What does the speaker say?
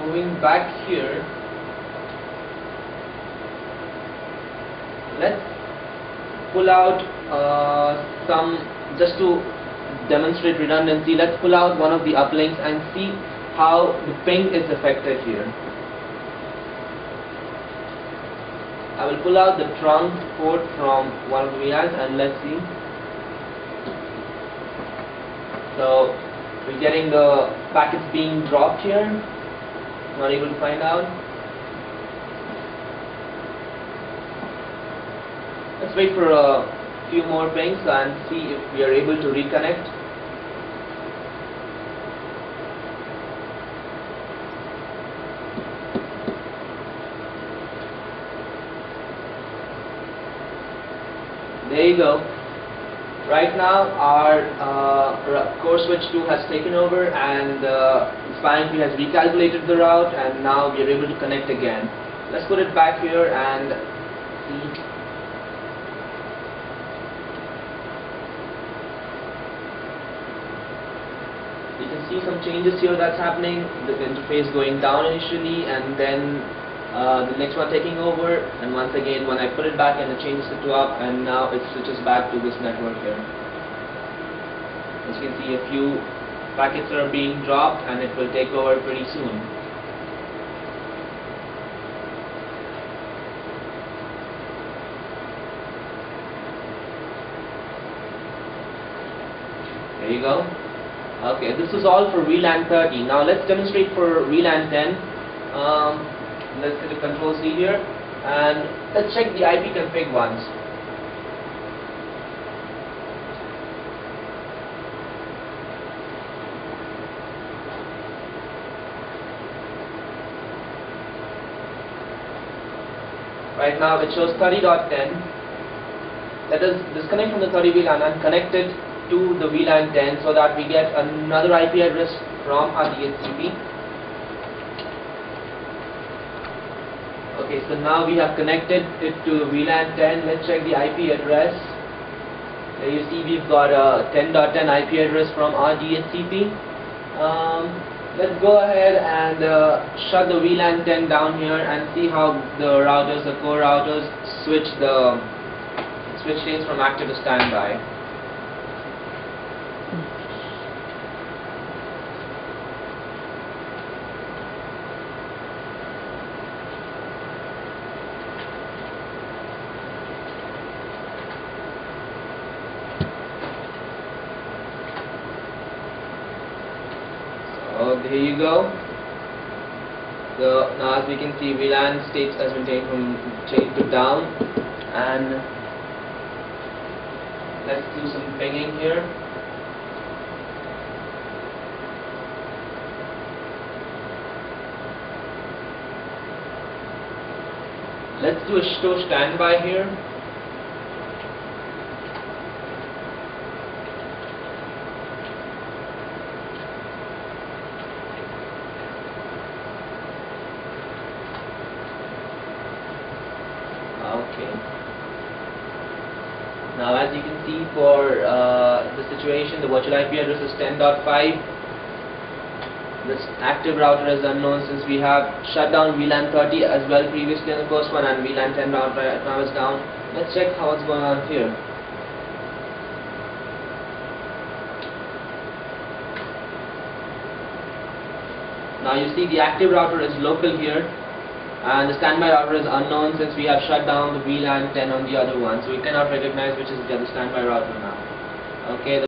moving back here, let's pull out just to demonstrate redundancy, let's pull out one of the uplinks and see how the ping is affected here. I will pull out the trunk port from one of the VLANs and let's see. So we're getting the packets being dropped here. Not able to find out. Let's wait for a few more pings and see if we are able to reconnect. There you go. Right now our core switch 2 has taken over and spanning tree has recalculated the route, and now we are able to connect again. Let's put it back here and see. You can see some changes here that's happening. The interface going down initially and then the next one taking over, and once again when I put it back and it changes it to up, and now it switches back to this network here. As you can see, a few packets are being dropped and it will take over pretty soon. There you go. Okay, this is all for VLAN 30. Now let's demonstrate for VLAN 10. Let's get a control C here and let's check the IP config once. Right now it shows 30.10. Let us disconnect from the 30 VLAN and connect it to the VLAN 10 so that we get another IP address from our DHCP. Okay, so now we have connected it to the VLAN 10. Let's check the IP address. There you see we've got a 10.10 IP address from our DHCP. Let's go ahead and shut the VLAN 10 down here and see how the routers, the core routers, switch lanes from active to standby. So here you go. So now as we can see, VLAN states has been changed to down, and let's do some pinging here. Let's do a show standby here. Okay. Now as you can see, for the situation, the virtual IP address is 10.5. This active router is unknown since we have shut down VLAN 30 as well previously in the first one, and VLAN 10 router right now is down. Let's check how what's going on here. Now you see the active router is local here, and the standby router is unknown since we have shut down the VLAN 10 on the other one, so we cannot recognize which is the other standby router now. Okay.